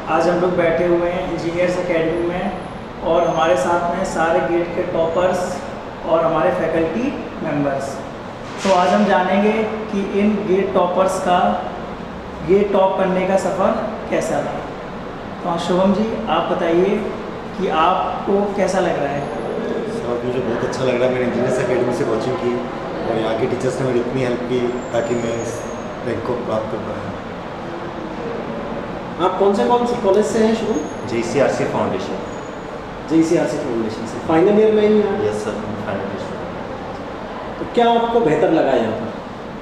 आज हम लोग बैठे हुए हैं इंजीनियर्स एकेडमी में और हमारे साथ में सारे गेट के टॉपर्स और हमारे फैकल्टी मेंबर्स। तो आज हम जानेंगे कि इन गेट टॉपर्स का गेट टॉप करने का सफ़र कैसा रहा। तो शुभम जी आप बताइए कि आपको कैसा लग रहा है। सर मुझे बहुत अच्छा लग रहा है। मैंने इंजीनियर्स एकेडमी से कोचिंग की और यहाँ के टीचर्स ने मेरी इतनी हेल्प की ताकि मैं इस रैंक को प्राप्त कर पाया। आप कौन से कॉलेज से हैं Shubham? JCRC foundation. JCRC foundation से फाइनल ईयर में ही हैं? Yes sir, final year. तो क्या आपको बेहतर लगा यहाँ पर?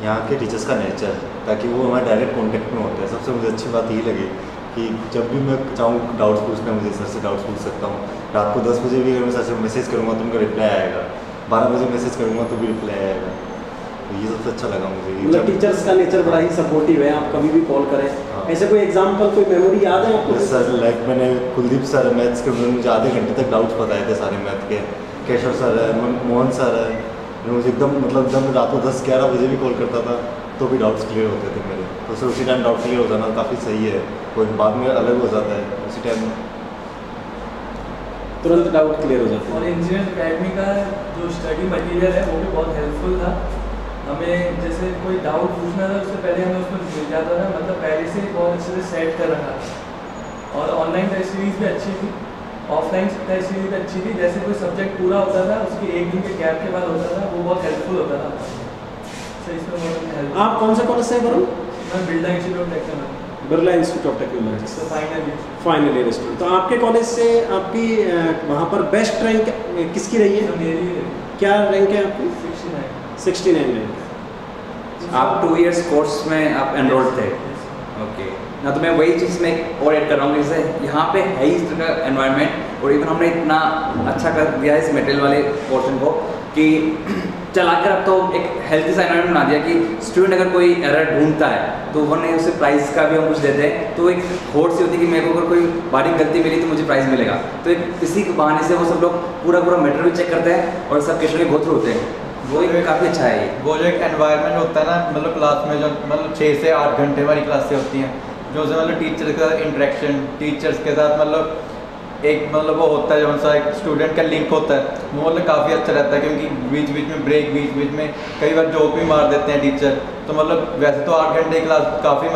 यहाँ के टीचर्स का नेचर, ताकि वो हमारे डायरेक्ट कॉन्टेक्ट में होते हैं। सबसे मुझे अच्छी बात यही लगी कि जब भी मैं चाहूँ डाउट्स पूछना, मुझे सर से डाउट्स पूछ सकता हूँ। रात को 10 बजे भी अगर मैं सर से मैसेज करूँगा तो उनका रिप्लाई आएगा, 12 बजे मैसेज करूँगा तो भी रिप्लाई आएगा। तो ये सबसे अच्छा लगा मुझे। मतलब टीचर्स का नेचर बड़ा ही सपोर्टिव है, आप कभी भी कॉल करें। हाँ। ऐसे कोई एग्जाम्पल, कोई मेमोरी याद है आपको? सर लाइक मैंने कुलदीप सर मैथ्स के, उन्होंने मुझे आधे घंटे तक डाउट्स बताए थे सारे मैथ के। केशव सर है, मोहन सर है, मुझे एकदम एकदम रात को 10-11 बजे भी कॉल करता था तो भी डाउट्स क्लियर होते थे मेरे। तो सर उसी टाइम डाउट क्लियर हो जाना काफ़ी सही है। कोई बाद में अलग हो जाता है, उसी टाइम तुरंत डाउट क्लियर हो जाता है। और इंजीनियरिंग एकेडमी का जो स्टडी मटेरियल है वो भी बहुत हेल्पफुल था। हमें जैसे कोई डाउट पूछना था उससे पहले हमें उसमें मिल जाता था, मतलब पहले से बहुत अच्छे से सेट कर रखा था। और ऑनलाइन टेस्ट सीरीज भी अच्छी थी, ऑफलाइन टेस्ट सीरीज भी अच्छी थी। जैसे कोई सब्जेक्ट पूरा होता था उसके एक दिन के गैप के बाद होता था, वो बहुत हेल्पफुल होता था। सही इसमें बहुत हेल्प। आप कौन से कॉलेज से हैं वरुण? मैं Birla institute of technology. Birla institute of technology तो फाइनल ईयर स्टूडेंट। तो आपके कॉलेज से आपकी वहाँ पर बेस्ट रैंक किसकी रही है? मेरी क्या रैंक है आपकी? 69 रैंक। आप 2 इयर्स कोर्स में आप एनरोल्ड थे? ओके ना, तो मैं वही चीज़ में और ऐड कर रहा हूँ। जैसे यहाँ पे है ही इस तरह का एनवायरनमेंट, और इवन हमने इतना अच्छा कर दिया है इस मटेरियल वाले पोर्शन को कि चलाकर अब तो एक हेल्थी सा एनवायरनमेंट बना दिया कि स्टूडेंट अगर कोई एरर ढूंढता है तो वो नहीं, उसे प्राइज़ का भी हम कुछ देते हैं। तो एक होड़ सी होती है कि मेरे को अगर कोई बारीक गलती मिली तो मुझे प्राइज़ मिलेगा। तो एक इसी के बहाने से वो सब लोग पूरा मटेरियल भी चेक करते हैं और सब क्वेश्चन के गो थ्रू होते हैं। वो एक काफ़ी अच्छा है ये। वो जो एक एनवायरनमेंट होता है ना, मतलब क्लास में जो 6 से 8 घंटे हमारी क्लासें होती हैं, जो टीचर के साथ इंटरेक्शन, टीचर्स के साथ एक वो होता है, जो सा एक स्टूडेंट का लिंक होता है, वो काफ़ी अच्छा रहता है। क्योंकि बीच बीच में ब्रेक, बीच बीच में कई बार जोक भी मार देते हैं टीचर। तो वैसे तो 8 घंटे क्लास काफ़ी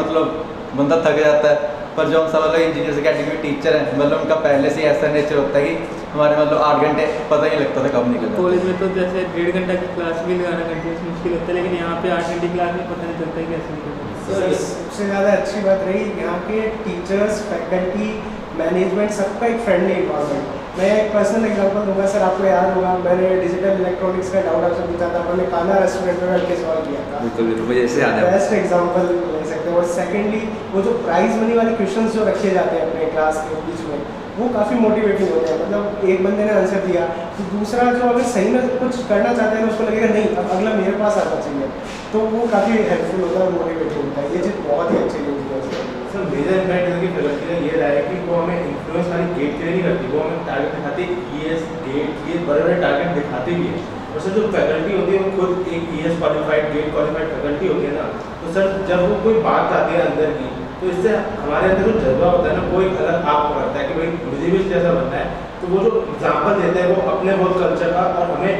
बंदा थक जाता है, पर जो सा इंजीनियर्स अकेडमी में टीचर हैं, उनका पहले से ऐसा नेचर होता है कि हमारे 8 घंटे पता ही लगता था कब निकल। कॉलेज में तो जैसे 1.5 घंटा की क्लास भी लगाना कंटिन्यूस मुश्किल होता है, लेकिन यहाँ पे 8 घंटे क्लास में पता नहीं चलता है कैसे निकलता है। सबसे ज़्यादा अच्छी बात रही यहाँ के टीचर्स, फैकल्टी, मैनेजमेंट, सबका एक फ्रेंडली इन्वायरमेंट। मैं एक पर्सनल एग्जांपल दूंगा। सर आपको याद होगा मैंने डिजिटल इलेक्ट्रॉनिक्स का डाउट आपसे पूछा था, मैंने काना रेस्टोरेंट में बैठ के सवाल किया था। बिल्कुल मुझे ऐसे याद है। बेस्ट एग्जांपल ले सकते हैं। और सेकेंडली वो जो प्राइज मनी वाले क्वेश्चन जो रखे जाते हैं अपने क्लास के बीच में, वो काफ़ी मोटिवेटिंग होते हैं। मतलब एक बंदे ने आंसर दिया तो दूसरा जो अगर सही में कुछ करना चाहता है तो उसको लगेगा नहीं अब अगला मेरे पास आना चाहिए, तो वो काफ़ी हेल्पफुल होता है और मोटिवेटिंग होता है। ये चीज़ बहुत ही अच्छी चीज़ है। सर मेजर इम्पैक्ट इनकी फैकल्टी ने ये रहा है कि वो हमें इन्फ्लुएंस खाली गेट के लिए नहीं करती, वो हमें टारगेट दिखाती ES गेट, ये बड़े बड़े टारगेट दिखाते भी है। और सर जो फैकल्टी होती है वो खुद एक ES qualified, GATE qualified faculty होती है ना, तो सर जब वो कोई बात आती है अंदर की, तो इससे हमारे अंदर जो जज्बा होता है ना, वो एक अलग आप करता है कि भाई मुझे भी जैसा बनना है। तो वो जो एग्जाम्पल देते हैं वो अपने बहुत कल्चर का, और हमें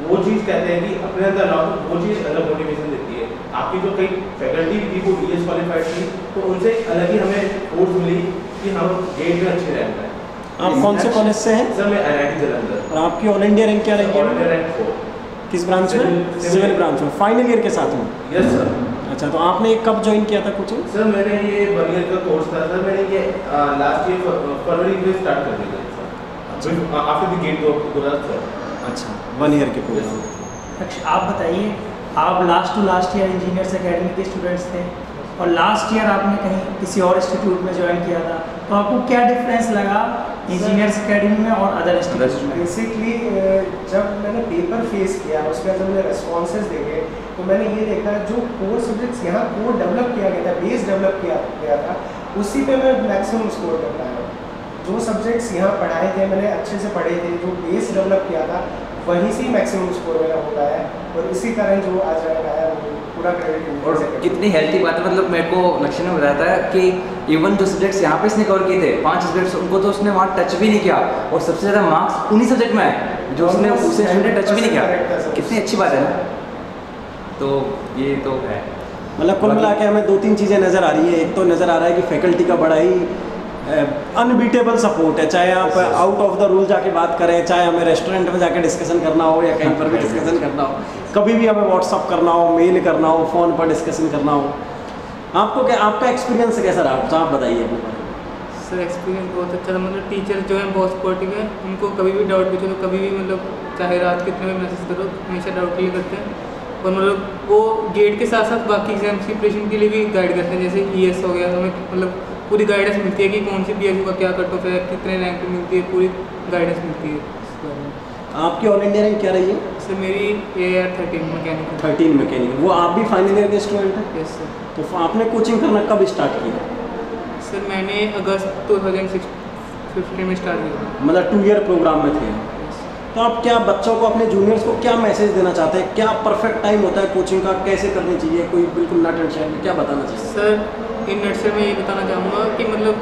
वो चीज़ कहते हैं कि अपने अंदर लाओ, वो चीज़ अलग मोटिवेशन देती है। आपकी जो कई फैकल्टी थी वो ES क्वालिफाइड थी, तो उनसे अलग ही हमें फोर्स मिली कि हम गेट में अच्छे रहना है। आप कौन से कॉलेज से हैं? सर मैं IIT जालंधर। और आपकी ऑल इंडिया रैंक क्या रही है? रैंक 4। किस ब्रांच में? सिविल ब्रांच में, फाइनल ईयर के साथ में? Yes sir. अच्छा, तो आपने कब ज्वाइन किया था कोचिंग? सर मैंने ये 1 ईयर का कोर्स था सर। मैंने ये लास्ट ईयर फरवरी में स्टार्ट कर दिया सर, आफ्टर द गेट 2014। अच्छा, 1 ईयर के कोर्स। अच्छा आप बताइए, आप लास्ट ईयर इंजीनियर्स एकेडमी के स्टूडेंट्स थे और लास्ट ईयर आपने कहीं किसी और इंस्टीट्यूट में ज्वाइन किया था, तो आपको क्या डिफरेंस लगा इंजीनियर्स एकेडमी में और अदर इंस्टीट्यूट में? बेसिकली जब मैंने पेपर फेस किया, उसके बाद जब मैंने रेस्पॉन्सेज देखे, तो मैंने ये देखा जो कोर सब्जेक्ट्स यहाँ कोर डेवलप किया गया था, बेस डेवलप किया गया था, उसी पे मैं मैक्सिमम स्कोर कर पाया। जो सब्जेक्ट्स यहाँ पढ़ाए थे मैंने अच्छे से पढ़े थे, जो बेस डेवलप किया था वहीं से मैक्सिमम स्कोर मेरा हो पाया है, और इसी कारण जो आज रैंक आया वो पूरा क्रेडिट। और कितनी हेल्थी बात है, मतलब मेरे को लक्ष्य ने बताया था कि इवन जो सब्जेक्ट्स यहाँ पे इसने कवर किए थे 5 सब्जेक्ट्स, उनको तो उसने वहाँ टच भी नहीं किया, और सबसे ज़्यादा मार्क्स उन्हीं सब्जेक्ट में आए जो उसने उसे टच भी नहीं किया। कितनी अच्छी बात है ना। तो ये तो है, मतलब कुल मिला के हमें 2-3 चीज़ें नज़र आ रही है। एक तो नज़र आ रहा है कि फैकल्टी का बड़ा ही अनबीटेबल सपोर्ट है, चाहे आप आउट ऑफ द रूल जाके बात करें, चाहे हमें रेस्टोरेंट में जाके डिस्कशन करना हो या कहीं पर भी डिस्कशन करना हो, कभी भी हमें व्हाट्सअप करना हो, मेल करना हो, फ़ोन पर डिस्कशन करना हो। आपको क्या, आपका एक्सपीरियंस कैसा रहा, तो आप बताइए अपने बारे में। सर एक्सपीरियंस बहुत अच्छा था, मतलब टीचर जो है बहुत सपोर्टिव है, उनको कभी भी डाउट पूछो तो कभी भी मतलब चाहे रात कितने भी मैसेज करो हमेशा डाउट क्लियर करते हैं। और मतलब वो गेट के साथ साथ बाकी एग्जाम्स की प्रिपरेशन के लिए भी गाइड करते हैं, जैसे ES हो गया, हमें मतलब पूरी गाइडेंस मिलती है कि कौन सी PSU का क्या कट ऑफ है, कितने रैंक पे मिलती है, पूरी गाइडेंस मिलती है इस बारे में। आपकी ऑल इंडिया रैंक क्या रही है? सर मेरी AR 13 मैकेनिकल। 13 मैकेनिकल। वो आप भी फाइनल ईयर के स्टूडेंट हैं? Yes sir. तो आपने कोचिंग करना कब स्टार्ट किया? सर मैंने अगस्त 2015 में स्टार्ट किया। मतलब 2 ईयर प्रोग्राम में थे। तो आप क्या बच्चों को, अपने जूनियर्स को क्या मैसेज देना चाहते हैं? क्या परफेक्ट टाइम होता है कोचिंग का, कैसे करनी चाहिए, कोई बिल्कुल नट एंड शेयर में क्या बताना चाहिए? सर इन नट से मैं ये बताना चाहूँगा कि मतलब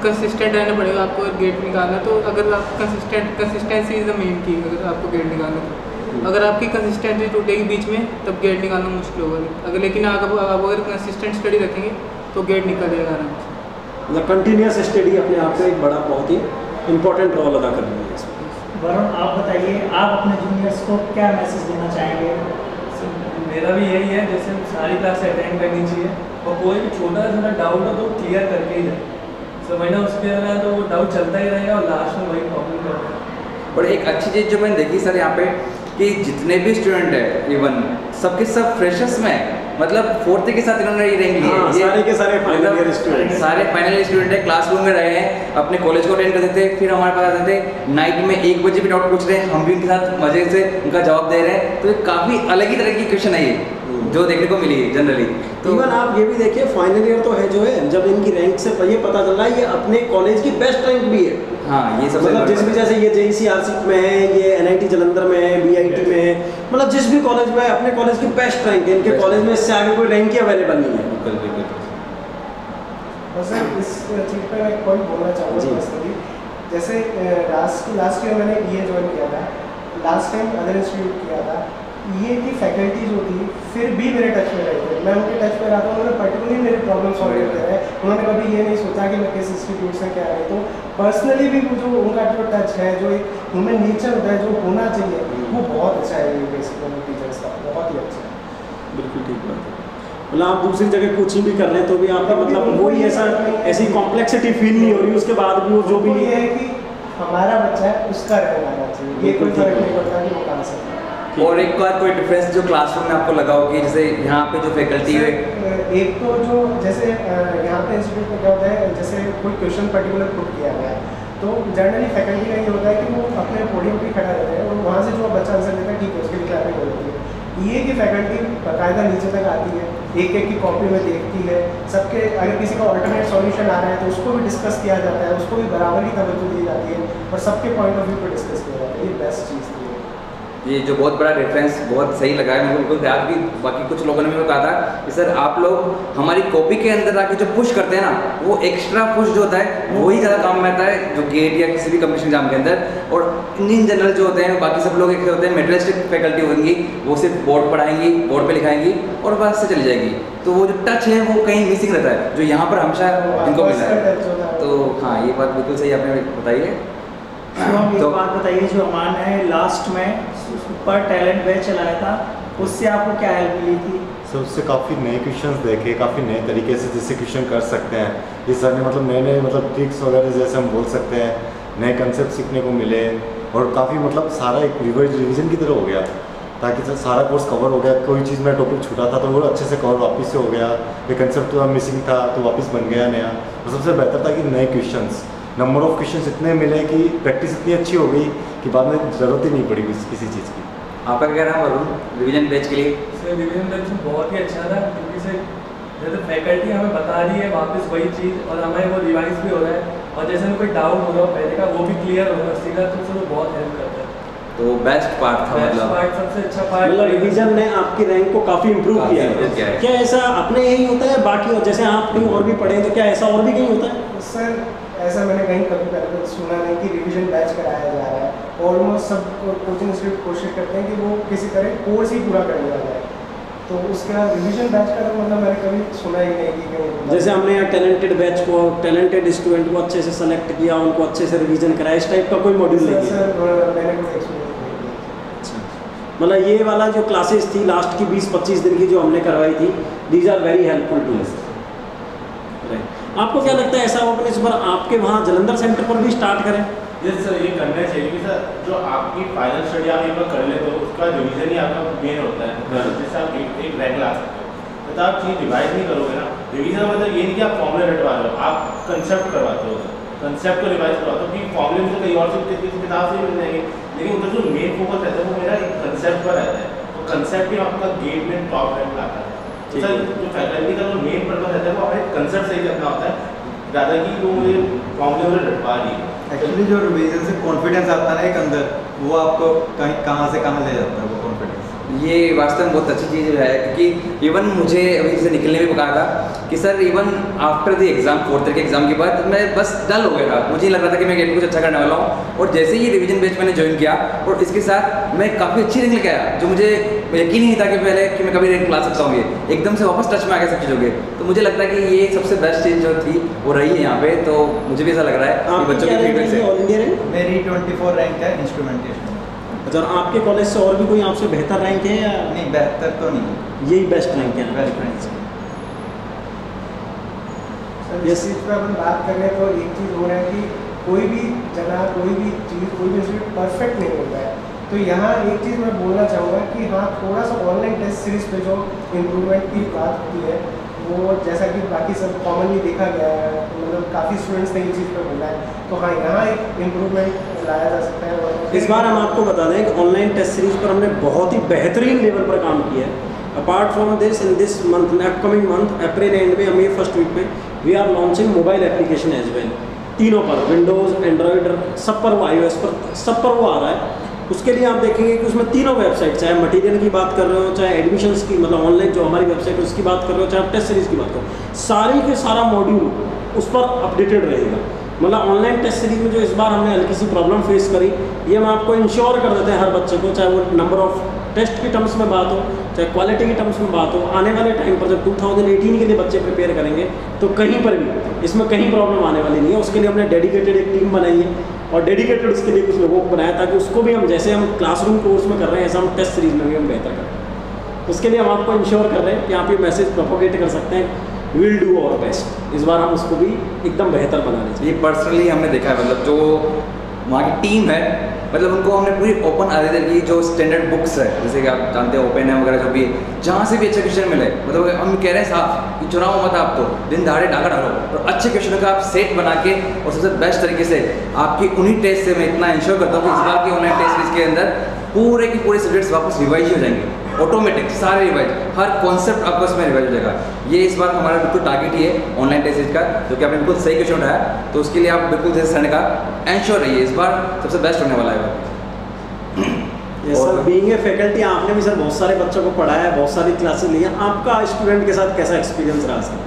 कंसिस्टेंट रहना पड़ेगा आपको अगर गेट निकालना। तो अगर आप कंसिस्टेंसी इज़ द मेन की, अगर आपको गेट निकालना तो अगर आपकी कंसिस्टेंसी टूटेगी बीच में तब गेट निकालना मुश्किल होगा। अगर लेकिन आप अगर कंसिस्टेंट स्टडी रखेंगे तो गेट निकल जाएगा आराम से। मतलब कंटिन्यूस स्टडी अपने आप में एक बड़ा बहुत ही इंपॉर्टेंट रोल अदा कर रही है इसमें। वरुण आप बताइए, आप अपने जूनियर्स को क्या मैसेज देना चाहेंगे? मेरा भी यही है, जैसे सारी क्लास अटेंड करनी चाहिए और कोई भी छोटा सा डाउट हो तो क्लियर करके ही जाए, समझना उसके अंदर तो वो डाउट चलता ही रहेगा और लास्ट में वही प्रॉब्लम करेगा। और एक अच्छी चीज़ जो मैंने देखी सर यहाँ पे कि जितने भी स्टूडेंट है इवन सबके सब फ्रेशर्स में, मतलब 4th के साथ इन्होंने ये रैंक ली है। सारे के सारे फाइनल ईयर स्टूडेंट, सारे फाइनल ईयर स्टूडेंट है, क्लासरूम में रहे हैं, अपने कॉलेज को अटेंड करते थे, फिर हमारे पास आते थे नाइट में 1 बजे भी डाउट पूछ रहे हैं, हम भी उनके साथ मजे से उनका जवाब दे रहे हैं। तो ये काफ़ी अलग ही तरह की क्वेश्चन है ये जो देखने को मिली है जनरली। तो इवन आप ये भी देखिए फाइनल ईयर तो है जो है, जब इनकी रैंक से ये पता चल रहा है ये अपने कॉलेज की बेस्ट रैंक भी है। हाँ ये सब मतलब जिस भी, जैसे ये JEC में है, ये NIT जलंधर में है, BIT में है, मतलब जिस भी कॉलेज में है अपने कॉलेज की बेस्ट रैंक है। इनके कॉलेज में इससे आगे कोई रैंक ही अवेलेबल नहीं है। बिल्कुल बिल्कुल। सर इस चीज़ पर मैं एक पॉइंट बोलना चाहूँगा पर्सनली, जैसे लास्ट ईयर मैंने ये ज्वाइन किया था, लास्ट टाइम अदर इंस्टीट्यूट किया था, ये की फैकल्टी जो थी फिर भी मेरे टच में रहे थे, मैं उनके टच में रहा था, उन्होंने पर्टिकुलरली मेरे प्रॉब्लम सॉल्व करते रहे, उन्होंने कभी ये नहीं सोचा कि मैं किस इंस्टीट्यूट से क्या है। तो पर्सनली भी जो उनका जो टच है, जो एक ह्यूमन नेचर होता है जो होना चाहिए, वो बहुत अच्छा है। ये बेसिकली टीचर्स का बहुत ही अच्छा है। बिल्कुल ठीक बात है। मतलब आप दूसरी जगह कोचिंग भी कर रहे हैं तो भी आपका मतलब वही ऐसी कॉम्प्लेक्सिटी फील नहीं हो रही, उसके बाद भी वो जो भी ये है कि हमारा बच्चा है उसका रैंक आना चाहिए, ये कोई फर्क नहीं पड़ता कि वो कहाँ से। और एक बार कोई डिफरेंस जो क्लासरूम में आपको लगा हो कि जैसे यहाँ पे जो फैकल्टी है, एक तो जो जैसे यहाँ पे इंस्टीट्यूट में क्या होता है, जैसे कोई क्वेश्चन पर्टिकुलर पुट किया गया है तो जनरली फैकल्टी का ये होता है कि वो अपने पोडियम पे खड़ा रहता है और वहाँ से जो बच्चा आंसर देता है ठीक है उसके लिए क्लैपिंग हो जाती है। ये की फैकल्टी बाकायदा नीचे तक आती है, एक एक की कॉपी में देखती है, सबके अगर किसी का ऑल्टरनेट सॉल्यूशन आ रहा है तो उसको भी डिस्कस किया जाता है, उसको भी बराबर की तवज्जो दी जाती है और सबके पॉइंट ऑफ व्यू पर डिस्कस किया जाता है। ये बेस्ट चीज़ थी। ये जो बहुत बड़ा डिफरेंस बहुत सही लगा है मेरे को। आज भी बाकी कुछ लोगों ने मेरे को कहा था कि सर आप लोग हमारी कॉपी के अंदर आके जो पुश करते हैं ना, वो एक्स्ट्रा पुश जो होता है वही ज़्यादा काम में आता है जो गेट या किसी भी कम्पिटिशन एग्जाम के अंदर। और इन जनरल जो होते हैं बाकी सब लोग एक होते हैं मेटेरियलिस्टिक फैकल्टी होंगी, वो सिर्फ बोर्ड पढ़ाएंगी, बोर्ड पे लिखाएंगी और बस से चली जाएगी। तो वो जो टच है वो कहीं मिसिंग रहता है जो यहाँ पर हमेशा इनको मिला है। तो हाँ ये बात बिल्कुल सही आपने बताई है। तो हम एक बात बताइए, जो अमान है लास्ट में सुपर टैलेंट बैच चलाया था, उससे आपको क्या हेल्प मिली थी? सर उससे काफ़ी नए क्वेश्चंस देखे, काफ़ी नए तरीके से जैसे क्वेश्चन कर सकते हैं। इस सर ने मतलब नए नए मतलब ट्रिक्स वगैरह जैसे हम बोल सकते हैं, नए कंसेप्ट सीखने को मिले और काफ़ी मतलब सारा एक रिविजन की तरह हो गया, ताकि सर सारा कोर्स कवर हो गया। कोई चीज़ में टॉपिक छूटा था तो वो अच्छे से कवर वापस से हो गया, कोई कंसेप्ट तो मिसिंग था तो वापस बन गया नया। और सबसे बेहतर था कि नए क्वेश्चंस, नंबर ऑफ क्वेश्चंस इतने मिले कि प्रैक्टिस इतनी अच्छी हो गई कि बाद में ज़रूरत ही नहीं पड़ी किसी चीज़ की। आपका क्या रहा वरुण रिवीजन बैच के लिए? सर रिवीजन बैच बहुत ही अच्छा था, क्योंकि से जैसे फैकल्टी हमें बता रही है वापस वही चीज़ और हमें वो रिवाइज भी हो रहा है और जैसे हमें कोई डाउट हो रहा हो पहले का वो भी क्लियर हो रहा है उसी का, तो सर वो बहुत हेल्प करता है। तो बेस्ट पार्ट था, मतलब पार्ट सबसे अच्छा पार्ट मतलब रिवीजन ने आपकी रैंक को काफ़ी इम्प्रूव किया improve किया है। है। क्या ऐसा अपने यही होता है बाकी, और जैसे आप कहीं और भी पढ़े तो क्या ऐसा और भी कहीं होता है? सर ऐसा मैंने कहीं कभी पहले सुना नहीं कि रिवीजन बैच कराया जा रहा है। ऑलमोस्ट सब कोचिंग इंस्टीट्यूट कोशिश करते हैं कि वो किसी तरह कोर्स ही पूरा करने वाला है, तो उसका रिवीजन बैच का मतलब मैंने कभी सुना ही नहीं कि कहीं। जैसे हमने यहाँ टैलेंटेड बैच को, टैलेंटेड स्टूडेंट को अच्छे से सेलेक्ट किया, उनको अच्छे से रिवीजन कराया, इस टाइप का कोई मॉड्यूल नहीं है? सर मैंने कोई एक्सपीरियंस नहीं किया। मतलब ये वाला जो क्लासेस थी लास्ट की 20-25 दिन की जो हमने करवाई थी, these are very helpful to us. आपको क्या लगता है ऐसा ओपन इस बार आपके वहाँ जलंधर सेंटर पर भी स्टार्ट करें? यस सर, ये करना चाहिए कि सर जो आपकी फाइनल स्टडी आप एक बार कर लेते हो उसका रिवीजन ही आपका मेन होता है। जैसे आप एक रैंक ला सकते हो, तो आप चीज़ रिवाइज नहीं करोगे ना। रिवीजन मतलब ये नहीं कि आप फॉर्मूला रटवा रहे हो, आप कंसेप्ट करवाते हो, कंसेप्ट को रिवाइज करवाते हो। क्योंकि फॉर्मूले मुझे कहीं और से किताब से मिल जाएंगे, लेकिन उधर जो मेन फोकस रहता है वो मेरा एक कंसेप्ट पर रहता है। तो कंसेप्ट ही आपका गेट में टॉप रैंक आता है। तो सर जो फैकल्टी का जो मेन पर्पज रहता है वो अपने कंसेप्ट सही करना होता है, ज़्यादा कि वो मुझे फॉर्मूले में रटवा रही है। एक्चुअली जो रिवीजन से कॉन्फिडेंस आता है ना एक अंदर, वो आपको कहीं कहाँ से कहाँ ले जाता है वो कॉन्फिडेंस। ये वास्तव में बहुत अच्छी चीज़ है, क्योंकि इवन मुझे अभी से निकलने में कहा था कि sir even after the exam, 4th year के एग्जाम के बाद मैं बस डल हो गया था। मुझे लग रहा था कि मैं गेट कुछ अच्छा करने वाला हूँ, और जैसे ही रिवीजन बैच मैंने ज्वाइन किया और इसके साथ मैं काफ़ी अच्छी रैंक लेके आया, जो मुझे यकीन नहीं था कि पहले कि मैं कभी रैंक ला सकता हूँ। ये एकदम से वापस टच में आ गया सब चीज़ों के। तो मुझे लगता है कि ये सबसे बेस्ट चीज़ जो थी वो रही है यहाँ पे। तो मुझे भी ऐसा लग रहा है कि बच्चों के फीडबैक से। ऑल इंडिया रैंक मेरी 24 रैंक है इंस्ट्रूमेंटेशन। अच्छा, और आपके कॉलेज से और भी कोई आपसे बेहतर रैंक है या नहीं, बेहतर तो नहीं, यही बेस्ट रैंक है? Best rank. सर इस चीज़ पर अपन बात करें तो एक चीज़ हो रहा है कि कोई भी जगह, कोई भी चीज़, कोई भी इंस्टीट्यूट परफेक्ट नहीं होता है। तो यहाँ एक चीज़ मैं बोलना चाहूँगा कि हाँ, थोड़ा सा ऑनलाइन टेस्ट सीरीज पे जो इम्प्रूवमेंट की बात होती है वो जैसा कि बाकी सब कॉमनली देखा गया है, मतलब काफ़ी स्टूडेंट्स ने ये चीज़ पर बोला है, तो हाँ यहाँ एक इम्प्रूवमेंट लाया जा सकता है। और इस बार हम आपको बता दें कि ऑनलाइन टेस्ट सीरीज पर हमने बहुत ही बेहतरीन लेवल पर काम किया है। Apart from this, in this month, upcoming month April end में, हम ये फर्स्ट वीक पे we are launching mobile application as well. तीनों पर, विंडोज़, एंड्रॉयड, सब पर वो, iOS पर, सब पर वो आ रहा है। उसके लिए आप देखेंगे कि उसमें तीनों वेबसाइट, चाहे मटेरियल की बात कर रहे हो, चाहे एडमिशन्स की, मतलब ऑनलाइन जो हमारी वेबसाइट है उसकी बात कर रहे हो, चाहे आप टेस्ट सीरीज़ की बात करो, सारी के सारा मॉड्यूल उस पर अपडेटेड रहेगा। मतलब ऑनलाइन टेस्ट सीरीज में जो इस बार हमने हल्की सी प्रॉब्लम फेस करी, ये हम आपको इंश्योर कर देते हैं हर बच्चे को, चाहे वो नंबर ऑफ टेस्ट की टर्म्स में बात हो, चाहे क्वालिटी की टर्म्स में बात हो, आने वाले टाइम पर जब 2018 के लिए बच्चे प्रिपेयर करेंगे तो कहीं पर भी इसमें कहीं प्रॉब्लम आने वाली नहीं है। उसके लिए हमने डेडिकेटेड एक टीम बनाई है और डेडिकेटेड उसके लिए कुछ लोगों को बनाया, ताकि उसको भी हम, जैसे हम क्लासरूम कोर्स में कर रहे हैं, ऐसा हम टेस्ट सीरीज में भी हम बेहतर कर रहे हैं। उसके लिए हम आपको इंश्योर कर रहे हैं कि आप ये मैसेज प्रोपोगेट कर सकते हैं, विल डू आवर बेस्ट। इस बार हम उसको भी एकदम बेहतर बनाने चाहिए। ये पर्सनली हमने देखा है, मतलब जो वहाँ की टीम है, मतलब उनको हमने पूरी ओपन आदि की जो स्टैंडर्ड बुक्स है, जैसे कि आप जानते हैं ओपन है वगैरह जो भी है, जहाँ से भी अच्छे क्वेश्चन मिले, मतलब हम कह रहे हैं साहब कि चुनाव मत आप तो दिन दहाड़े डाका डालो और अच्छे क्वेश्चन का आप सेट बना के और सबसे बेस्ट तरीके से आपकी उन्हीं टेस्ट से मैं इतना इंश्योर करता हूँ कि इस बार की ऑनलाइन टेस्ट सीरीज के अंदर पूरे के पूरे सब्जेक्ट्स वापस रिवाइज हो जाएंगे, ऑटोमेटिक सारे रिवाइज, हर कॉन्सेप्ट आपको इसमें रिवाइज हो जाएगा। ये इस बार हमारा बिल्कुल टारगेट ही है ऑनलाइन टेस्ट सीरीज का, जो कि आपने बिल्कुल सही क्वेश्चन उठाया, तो उसके लिए आप बिल्कुल जैसे सर ने कहा एंश्योर रहिए, इस बार सबसे बेस्ट होने वाला है। सर बीइंग ए फैकल्टी, आपने भी सर बहुत सारे बच्चों को पढ़ाया है, बहुत सारी क्लासेस ली हैं, आपका स्टूडेंट के साथ कैसा एक्सपीरियंस रहा सर?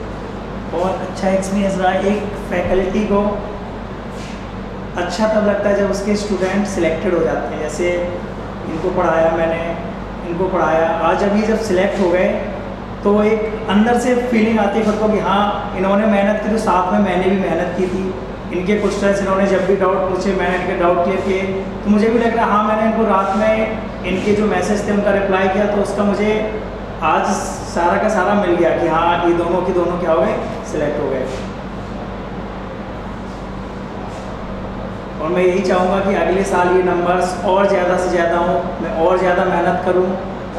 बहुत अच्छा एक्सपीरियंस रहा। एक फैकल्टी को अच्छा तब लगता है जब उसके स्टूडेंट सिलेक्टेड हो जाते हैं। जैसे इनको पढ़ाया मैंने, इनको पढ़ाया, आज अभी जब सिलेक्ट हो गए तो एक अंदर से फीलिंग आती है खुद को कि हाँ इन्होंने मेहनत की, तो साथ में मैंने भी मेहनत की थी। इनके क्वेश्चंस इन्होंने जब भी डाउट पूछे मैंने इनके डाउट क्लियर किए, तो मुझे भी लग रहा हाँ मैंने इनको रात में इनके जो मैसेज थे उनका रिप्लाई किया, तो उसका मुझे आज सारा का सारा मिल गया कि हाँ ये दोनों की दोनों क्या हो गए, सिलेक्ट हो गए। और मैं यही चाहूँगा कि अगले साल ये नंबर्स और ज़्यादा से ज़्यादा हों, मैं और ज़्यादा मेहनत करूँ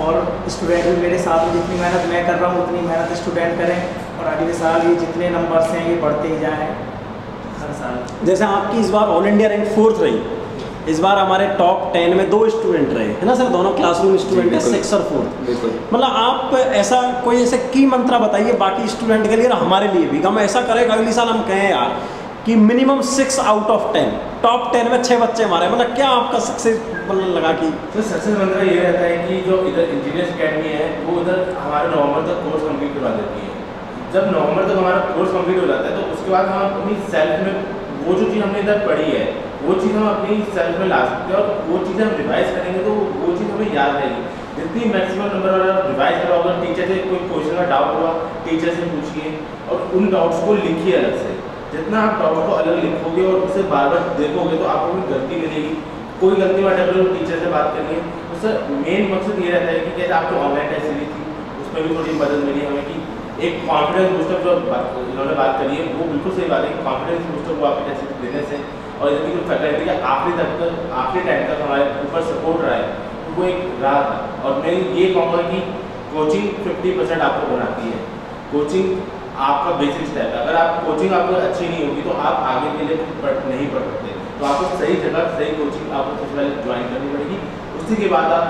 और स्टूडेंट भी मेरे साथ में जितनी मेहनत मैं कर रहा हूँ उतनी मेहनत स्टूडेंट करें, और अगले साल ये जितने नंबर्स हैं ये बढ़ते ही जाएँ हर साल। जैसे आपकी इस बार ऑल इंडिया रैंक 4th रही, इस बार हमारे टॉप 10 में 2 स्टूडेंट रहे, है ना सर? दोनों क्लासरूम स्टूडेंट है, 6th और 4th। बिल्कुल। मतलब आप ऐसा कोई ऐसे की मंत्रा बताइए बाकी स्टूडेंट के लिए और हमारे लिए भी, हम ऐसा करें अगले साल हम कहें यार कि मिनिमम 6 आउट ऑफ 10, टॉप 10 में 6 बच्चे हमारे, मतलब क्या आपका सक्सेस लगा कि तो सक्सेस मंत्र ये रहता है कि जो इधर इंजीनियर्स अकेडमी है वो उधर हमारे नवंबर तक कोर्स कंप्लीट करवा देती है। जब नवंबर तक हमारा कोर्स कंप्लीट हो जाता है तो उसके बाद हम अपनी सेल्फ में वो जो चीज़ हमने इधर पढ़ी है वो चीज़ हम अपनी सेल्फ में ला सकते हैं, और वो चीज़ें हम रिवाइज करेंगे तो वो चीज़ हमें याद रहेगी। जितनी मैक्सिमम नंबर वाला रिवाइज कराओगे, टीचर से कोई क्वेश्चन का डाउट हुआ टीचर से पूछिए और उन डाउट्स को लिखिए अलग से। जितना आप डाउट को अलग लिखोगे और उसे बार बार देखोगे तो आपको कोई गलती मिलेगी, कोई गलती में अटेम्प्ट टीचर से बात करिए। तो सर मेन मकसद ये रहता है कि कैसे आपको ऑनलाइन टेस्ट सीरीज थी उसमें भी थोड़ी मदद मिली हमें कि एक कॉन्फिडेंस बूस्टर जो इन्होंने बात करी है वो बिल्कुल सही बात है कि कॉन्फिडेंस बूस्टर को आपके टेस्ट देने से और इनकी जो फैकल्टी का आखिरी टाइम तक हमारे ऊपर सपोर्ट रहा है तो वो एक रहा था। और मैं ये कहूँगा कि कोचिंग 50% आपको बनाती है। कोचिंग आपका बेसिक स्टेप है। अगर आप कोचिंग आपको अच्छी नहीं होगी तो आप आगे के लिए नहीं पढ़ सकते। तो आपको सही जगह सही कोचिंग आपको सबसे पहले ज्वाइन करनी पड़ेगी, उसी के बाद आप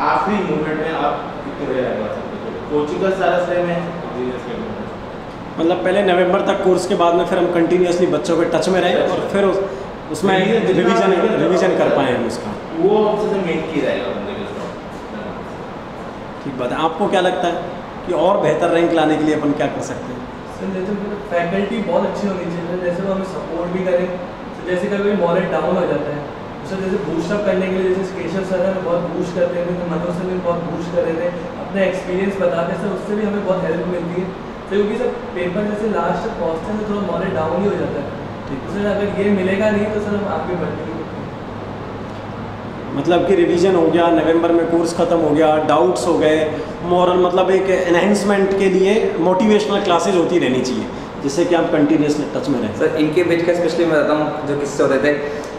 आखिरी मूवमेंट में आप इतने बड़े रह सकते हो। कोचिंग का सारा श्रेय में मतलब पहले नवंबर तक कोर्स के बाद में फिर हम कंटिन्यूसली बच्चों के टच में रहे और फिर उसमें रिवीजन कर पाए हम उसका, वो सबसे मेन की रहेगा। ठीक बात है। आपको क्या लगता है कि और बेहतर रैंक लाने के लिए अपन क्या कर सकते हैं? सर जैसे फैकल्टी बहुत अच्छी होनी चाहिए, जैसे वो हमें सपोर्ट भी करें। तो जैसे कभी मॉरल डाउन हो जाता है सर, जैसे बूस्टअप करने के लिए जैसे केशव सर है बहुत बूस्ट करते थे, तो मनोज सर भी बहुत बूस्ट कर रहे थे, अपना एक्सपीरियंस बताते सर, उससे भी हमें बहुत हेल्प मिलती है। तो क्योंकि सर पेपर जैसे लास्ट तक पहुँचते हैं तो थोड़ा मॉरल डाउन ही हो जाता है। ठीक है सर, अगर ये मिलेगा नहीं तो सर हम आगे बढ़ते हैं। मतलब कि रिवीजन हो गया, नवंबर में कोर्स ख़त्म हो गया, डाउट्स हो गए, मॉरल मतलब एक एनहेंसमेंट के लिए मोटिवेशनल क्लासेज होती रहनी चाहिए जिससे कि आप कंटिन्यूसली टच में रहें। सर इनके बीच का स्पेशली मैं बताता हूँ जो किससे होते थे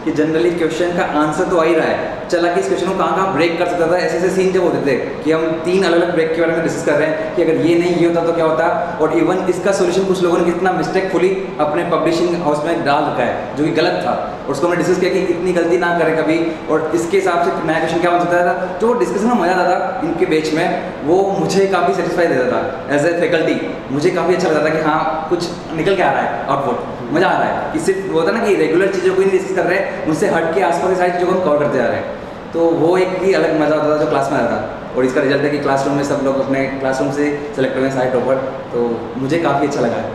कि जनरली क्वेश्चन का आंसर तो आ ही रहा है, चला कि इस क्वेश्चन को कहाँ कहाँ ब्रेक कर सकता था। ऐसे ऐसे सीन जब होते थे कि हम 3 अलग अलग ब्रेक के बारे में डिस्कस कर रहे हैं कि अगर ये नहीं ये होता तो क्या होता, और इवन इसका सोल्यूशन कुछ लोगों ने कितना मिस्टेकफुली अपने पब्लिशिंग हाउस में डाल रखा है जो कि गलत था, और उसको हमने डिस्कस किया कि इतनी गलती ना करें कभी, और इसके हिसाब से नया क्वेश्चन क्या बन सकता था। तो वो डिस्कशन में मज़ा आता था इनके बेच में, वो मुझे काफ़ी सेटिस्फाई देता था एज ए फैकल्टी। मुझे काफ़ी अच्छा लगता था कि हाँ कुछ निकल के आ रहा है आउटपुट, मज़ा आ रहा है कि सिर्फ होता ना कि रेगुलर चीज़ों को ही नहीं डिस्कस कर रहे हैं, उनसे हट के आसपास की सारी चीज़ों को हम कवर करते जा रहे हैं। तो वो एक ही अलग मज़ा होता था जो क्लास में आता था, और इसका रिजल्ट है कि क्लासरूम में सब लोग अपने क्लासरूम से सेलेक्ट हुए सारे टॉपर। तो मुझे काफ़ी अच्छा लगा है।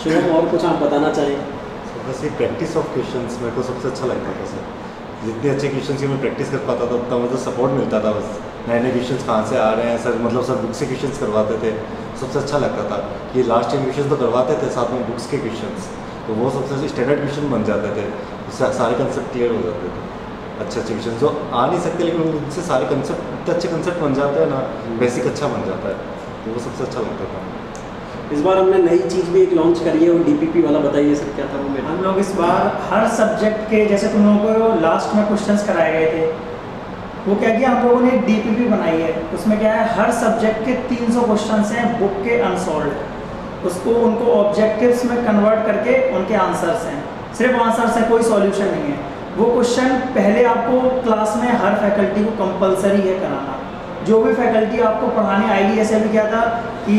शुभम और कुछ आप बताना चाहिए? बस ये प्रैक्टिस ऑफ क्वेश्चंस मेरे को सबसे अच्छा लगता था सर। जितने अच्छे क्वेश्चंस की मैं प्रैक्टिस कर पाता था उतना मुझे सपोर्ट मिलता था। बस नए नए क्वेश्चंस कहाँ से आ रहे हैं सर, मतलब सर बुक से क्वेश्चंस करवाते थे, सबसे अच्छा लगता था। ये लास्ट टाइम क्वेश्चन तो करवाते थे साथ में बुक्स के क्वेश्चंस, तो वो सबसे स्टैंडर्ड क्वेश्चन बन जाते थे, सारे कंसेप्ट क्लियर हो जाते थे। अच्छे अच्छे क्वेश्चन जो आ नहीं सकते लेकिन उनसे सारे कंसेप्ट इतने अच्छे कंसेप्ट बन जाते हैं ना, बेसिक अच्छा बन जाता है, तो वो सबसे अच्छा लगता था। इस बार हमने नई चीज़ भी एक लॉन्च करी है, वो DPP वाला बताइए सर क्या था वो? हम लोग इस बार हर सब्जेक्ट के जैसे तुम लोगों को लास्ट में क्वेश्चंस कराए गए थे, वो क्या किया हम लोगों ने एक DPP बनाई है। उसमें क्या है हर सब्जेक्ट के 300 क्वेश्चंस हैं बुक के अनसॉल्व, उसको उनको ऑब्जेक्टिव्स में कन्वर्ट करके उनके आंसर्स हैं, सिर्फ आंसर्स हैं, कोई सॉल्यूशन नहीं है। वो क्वेश्चन पहले आपको क्लास में हर फैकल्टी को कंपलसरी है कराना, जो भी फैकल्टी आपको पढ़ाने आएगी। ऐसे भी क्या था कि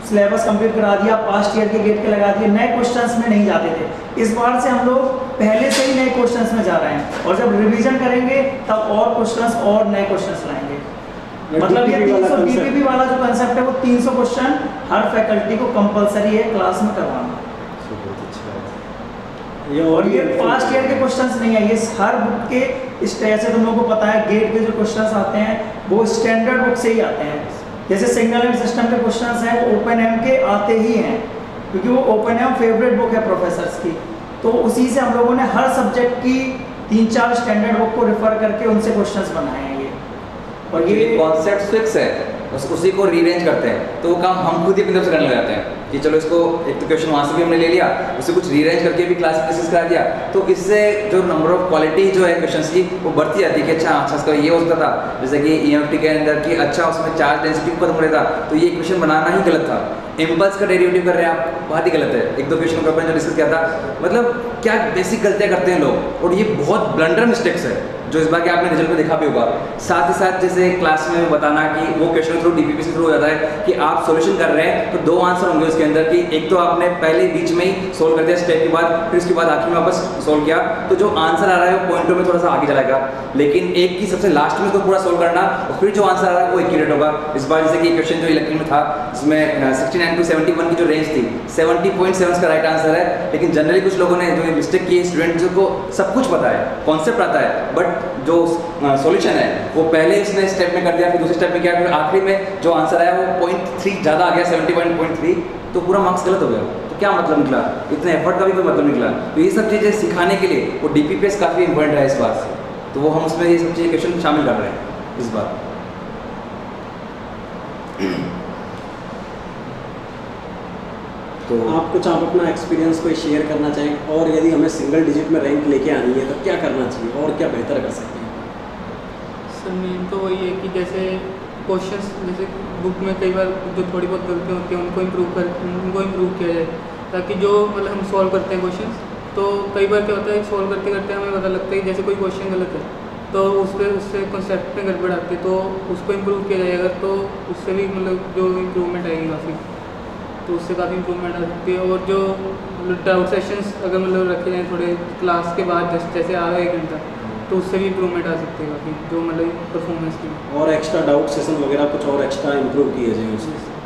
सिलेबस कंप्लीट करा दिया, पास्ट ईयर के गेट के लगा दिए, नए क्वेश्चंस में नहीं जाते थे। इस बार से हम लोग पहले से ही नए क्वेश्चंस में जा रहे हैं, और जब रिवीजन करेंगे तब और क्वेश्चंस और नए क्वेश्चंस लाएंगे। मतलब ये 300 DPP वाला जो कंसेप्ट है वो 300 क्वेश्चन हर फैकल्टी को कंपलसरी है क्लास में करवाना। और ये पास्ट ईयर के क्वेश्चंस नहीं है, ये हर बुक के इस तरह से तुम लोगों को पता है गेट के जो क्वेश्चंस आते हैं वो स्टैंडर्ड बुक से ही आते हैं। जैसे सिग्नल एंड सिस्टम के क्वेश्चंस हैं वो ओपन के आते ही हैं, क्योंकि वो ओपन फेवरेट बुक है प्रोफेसर्स की। तो उसी से हम लोगों ने हर सब्जेक्ट की 3-4 स्टैंडर्ड बुक को रेफर करके उनसे क्वेश्चंस बनाए हैं ये। और ये कॉन्सेप्ट फिक्स है, बस उसी को रीअरेंज करते हैं, तो वो काम हम खुद ही अपनी तरफ से करने लग जाते हैं कि चलो इसको एक तो क्वेश्चन वहाँ से भी हमने ले लिया, उसे कुछ रीअरेंज करके भी क्लास में डिस्कस करा दिया। तो इससे जो नंबर ऑफ क्वालिटी जो है क्वेश्चंस की वो बढ़ती जाती है कि अच्छा इसका ये हो सकता था, जैसे कि EMFT के अंदर कि अच्छा उसमें चार्ज डेंसिटी खत्म हो रहा था, तो ये क्वेश्चन बनाना ही गलत था। इम्पल्स का डेरिवेटिव कर रहे हैं आप, बहुत ही गलत है। 1-2 क्वेश्चन को अपन जो डिस्कस किया था, मतलब क्या बेसिक गलतियाँ करते हैं लोग, और ये बहुत ब्लंडर मिस्टेक्स है। जो इस बार के आपने रिजल्ट में देखा भी होगा। साथ ही साथ जैसे क्लास में बताना कि वो क्वेश्चन के थ्रू DPPS के थ्रू हो जाता है कि आप सॉल्यूशन कर रहे हैं तो 2 आंसर होंगे उसके अंदर कि एक तो आपने पहले बीच में ही सोल्व कर दिया स्टेप के बाद, फिर उसके बाद आखिर में वापस सोल्व किया, तो जो आंसर आ रहा है वो पॉइंटों में थोड़ा सा आगे चलाएगा। लेकिन एक की सबसे लास्ट में तो पूरा सोल्व करना और फिर जो आंसर आ रहा है वो एक्यूरेट होगा। इस बार जैसे कि क्वेश्चन जो इलेक्ट्रिक में था जिसमें 69 to 71 की जो रेंज थी, 70.7 का राइट आंसर है। लेकिन जनरली कुछ लोगों ने जो मिस्टेक की है, स्टूडेंट्स को सब कुछ पता है, कॉन्सेप्ट आता है, बट जो सॉल्यूशन है वो पहले इसने स्टेप में कर दिया, फिर दूसरे स्टेप में किया, फिर आखिरी में जो आंसर आया वो 0.3 ज़्यादा आ गया, 71.3, तो पूरा मार्क्स गलत हो गया। तो क्या मतलब निकला, इतने एफर्ट का भी कोई मतलब निकला। तो ये सब चीज़ें सिखाने के लिए वो DPPS काफ़ी इंपॉर्टेंट है इस बार से, तो वो हम उसमें ये सब चीज़ें क्वेश्चन शामिल कर रहे हैं इस बार। तो आप कुछ आप अपना एक्सपीरियंस कोई शेयर करना चाहें, और यदि हमें सिंगल डिजिट में रैंक लेके आनी है तो क्या करना चाहिए और क्या बेहतर कर सकते हैं? सर मेन तो वही है कि जैसे क्वेश्चंस जैसे बुक में कई बार जो थोड़ी बहुत गलतियाँ होती हैं उनको इम्प्रूव किया जाए, ताकि जो मतलब हम सॉल्व करते हैं क्वेश्चंस, तो कई बार क्या होता है सॉल्व करते करते हमें पता लगता है कि जैसे कोई क्वेश्चन गलत है तो उससे कॉन्सेप्ट में गड़बड़ आती है, तो उसको इम्प्रूव किया जाएगा तो उससे भी मतलब जो इम्प्रूवमेंट आएगी काफ़ी, तो उससे काफ़ी इम्प्रूवमेंट आ सकती है। और जो डाउट सेशंस अगर मतलब रखे जाएँ थोड़े क्लास के बाद जैसे आ रहा है 1 घंटा, तो उससे भी इम्प्रूवमेंट आ सकती है काफ़ी, जो मतलब परफॉर्मेंस की। और एक्स्ट्रा डाउट सेशन वगैरह कुछ और एक्स्ट्रा इम्प्रूव किए जाए उससे।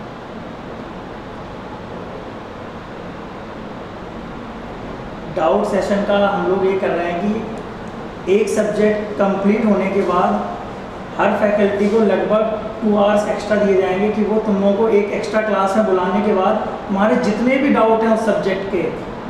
डाउट सेशन का हम लोग ये कर रहे हैं कि एक सब्जेक्ट कंप्लीट होने के बाद हर फैकल्टी को लगभग 2 आवर्स एक्स्ट्रा दिए जाएंगे कि वो तुम लोगों को एक एक्स्ट्रा क्लास में बुलाने के बाद तुम्हारे जितने भी डाउट हैं उस सब्जेक्ट के,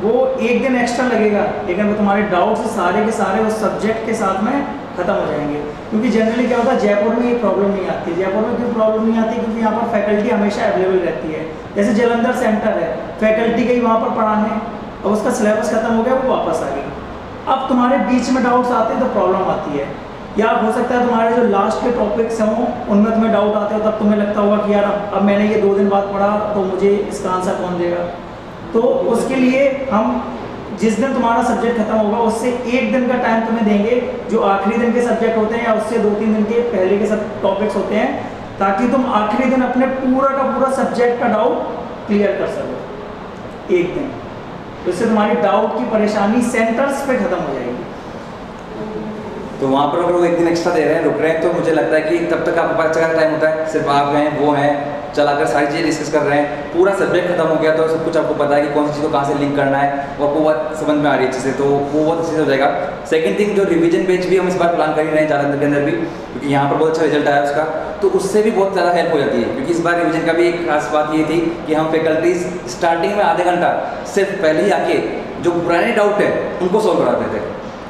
वो 1 दिन एक्स्ट्रा लगेगा, लेकिन वो तुम्हारे डाउट्स सारे के सारे उस सब्जेक्ट के साथ में ख़त्म हो जाएंगे। क्योंकि जनरली क्या होता है जयपुर में ये प्रॉब्लम नहीं आती। जयपुर में क्यों प्रॉब्लम नहीं आती? क्योंकि यहाँ पर फैकल्टी हमेशा अवेलेबल रहती है। जैसे जलंधर सेंटर है, फैकल्टी गई वहाँ पर पढ़ाने और उसका सिलेबस ख़त्म हो गया, वो वापस आ गई। अब तुम्हारे बीच में डाउट्स आते हैं तो प्रॉब्लम आती है, या हो सकता है तुम्हारे जो लास्ट के टॉपिक्स हों उनमें तुम्हें डाउट आते हो, तब तुम्हें लगता होगा कि यार अब मैंने ये 2 दिन बाद पढ़ा तो मुझे इसका आंसर कौन देगा। तो उसके लिए हम जिस दिन तुम्हारा सब्जेक्ट खत्म होगा उससे 1 दिन का टाइम तुम्हें देंगे, जो आखिरी दिन के सब्जेक्ट होते हैं या उससे 2-3 दिन के पहले के सब टॉपिक्स होते हैं, ताकि तुम आखिरी दिन अपने पूरा का पूरा सब्जेक्ट का डाउट क्लियर कर सको 1 दिन। तो इससे तुम्हारी डाउट की परेशानी सेंटर्स पे खत्म हो जाएगी। तो वहाँ पर अगर वो 1 दिन एक्स्ट्रा दे रहे हैं, रुक रहे हैं, तो मुझे लगता है कि तब तक आपके पास अच्छा टाइम होता है, सिर्फ आप हैं वो हैं चलाकर सारी चीज़ें डिस्कस कर रहे हैं, पूरा सब्जेक्ट खत्म हो गया तो सब कुछ आपको पता है कि कौन सी चीज़ को कहाँ से लिंक करना है, वो आपको बहुत समझ में आ रही है अच्छे से, तो वो बहुत अच्छे से हो जाएगा। सेकंड थिंग, जो रिवीजन पेज भी हम इस बार प्लान कर ही रहे हैं जालंधर के अंदर भी, क्योंकि यहाँ पर बहुत अच्छा रिजल्ट आया उसका, तो उससे भी बहुत ज़्यादा हेल्प हो जाती है। क्योंकि इस बार रिवीजन का भी एक खास बात ये थी कि हम फैकल्टीज स्टार्टिंग में आधे घंटा सिर्फ पहले ही आके जो पुराने डाउट है उनको सॉल्व कराते थे,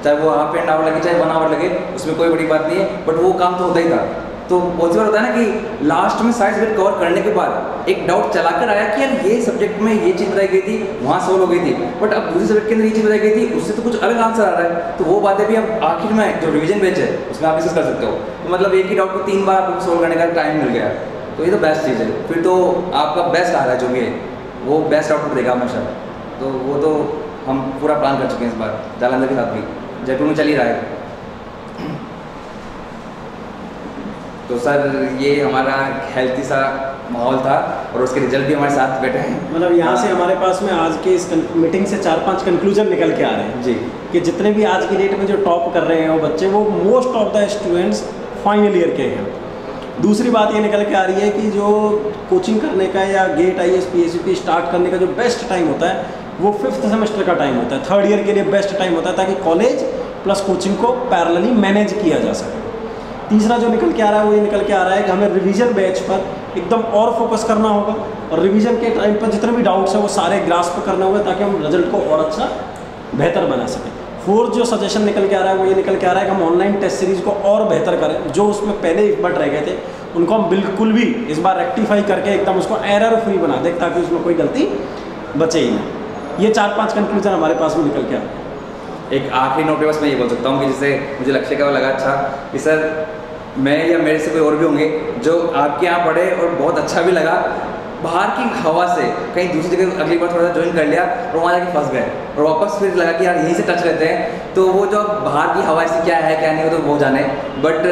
चाहे वो हाफ एन आवर लगे चाहे 1 आवर लगे, उसमें कोई बड़ी बात नहीं है, बट वो काम तो होता ही था। तो बहुत सी बार होता है ना कि लास्ट में सारे सब्जेक्ट कवर करने के बाद एक डाउट चलाकर आया कि यार ये सब्जेक्ट में ये चीज़ बताई गई थी, वहाँ सॉल्व हो गई थी, बट अब दूसरे सब्जेक्ट के अंदर ये चीज़ बताई गई थी, उससे तो कुछ अलग आंसर आ रहा है। तो वो बातें भी अब आखिर में जो रिवीजन पेज है उसमें आप डिस्कस कर सकते हो। तो मतलब एक ही डाउट को 3 बार आपको सॉल्व करने का टाइम मिल गया, तो ये तो बेस्ट चीज़ है। फिर तो आपका बेस्ट आ रहा है जो भी है वो बेस्ट आउटपुट देगा हमेशा। तो वो तो हम पूरा प्लान कर चुके हैं इस बार जालंधर के साथ भी, जयपुर में चल ही रहा है। तो सर ये हमारा हेल्थी सा माहौल था और उसके रिजल्ट भी हमारे साथ बैठे हैं। मतलब यहाँ से हमारे पास में आज के इस मीटिंग से 4-5 कंक्लूजन निकल के आ रहे हैं जी, कि जितने भी आज की डेट में जो टॉप कर रहे हैं वो बच्चे, वो most of the students final year के हैं। दूसरी बात ये निकल के आ रही है कि जो कोचिंग करने का या गेट IAS PSUP स्टार्ट करने का जो बेस्ट टाइम होता है वो 5th सेमेस्टर का टाइम होता है, 3rd ईयर के लिए बेस्ट टाइम होता है, ताकि कॉलेज प्लस कोचिंग को पैरेलली मैनेज किया जा सके। तीसरा जो निकल के आ रहा है वो ये निकल के आ रहा है कि हमें रिवीजन बैच पर एकदम और फोकस करना होगा, और रिवीजन के टाइम पर जितने भी डाउट्स हैं वो सारे ग्रास्प करने होंगे, ताकि हम रिजल्ट को और अच्छा बेहतर बना सकें। 4th जो सजेशन निकल के आ रहा है वो ये निकल के आ रहा है कि हम ऑनलाइन टेस्ट सीरीज़ को और बेहतर करें। जो उसमें पहले एक बार रह गए थे उनको हम बिल्कुल भी इस बार रेक्टिफाई करके एकदम उसको एरर फ्री बना दें, ताकि उसमें कोई गलती बचे ही ना। ये 4-5 कंक्लूजन हमारे पास में निकल के आ रहा है। एक आखिरी नोट पे बस मैं ये बोल सकता हूँ कि जैसे मुझे लक्ष्य का लगा अच्छा कि सर मैं या मेरे से कोई और भी होंगे जो आपके यहाँ पढ़े और बहुत अच्छा भी लगा, बाहर की हवा से कहीं दूसरी जगह अगली बार थोड़ा सा ज्वाइन कर लिया और वहाँ जाके फंस गए और वापस फिर लगा कि यार यहीं से टच रहते हैं, तो वो जो बाहर की हवा से क्या है क्या नहीं, वो तो वो जाने, बट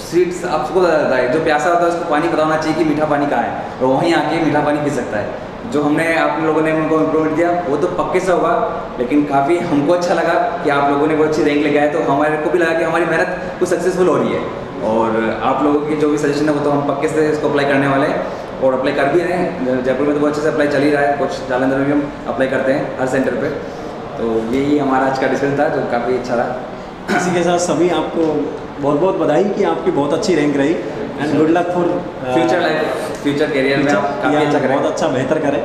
स्वीट्स आपको पता रहता है, जो प्यासा होता है उसको पानी पता होना चाहिए कि मीठा पानी कहाँ है, और वहीं आके मीठा पानी पी सकता है। जो हमने आप लोगों ने उनको इम्प्रूवमेंट दिया वो तो पक्के से होगा, लेकिन काफ़ी हमको अच्छा लगा कि आप लोगों ने वो अच्छी रैंक लेके आए, तो हमारे को भी लगा कि हमारी मेहनत कुछ सक्सेसफुल हो रही है। और आप लोगों की जो भी सजेशन है वो तो हम पक्के से इसको अप्लाई करने वाले हैं और अप्लाई कर भी रहे हैं। जयपुर में तो बहुत अच्छे से अप्लाई चल ही रहा है, कुछ जालंधर में भी हम अप्लाई करते हैं हर सेंटर पे। तो यही हमारा आज का डिस्कशन था जो काफ़ी अच्छा रहा। इसी के साथ सभी आपको बहुत बहुत बधाई कि आपकी बहुत अच्छी रैंक रही and good luck for future life, future career में आप काफ़ी अच्छा करें, बहुत अच्छा बेहतर करें।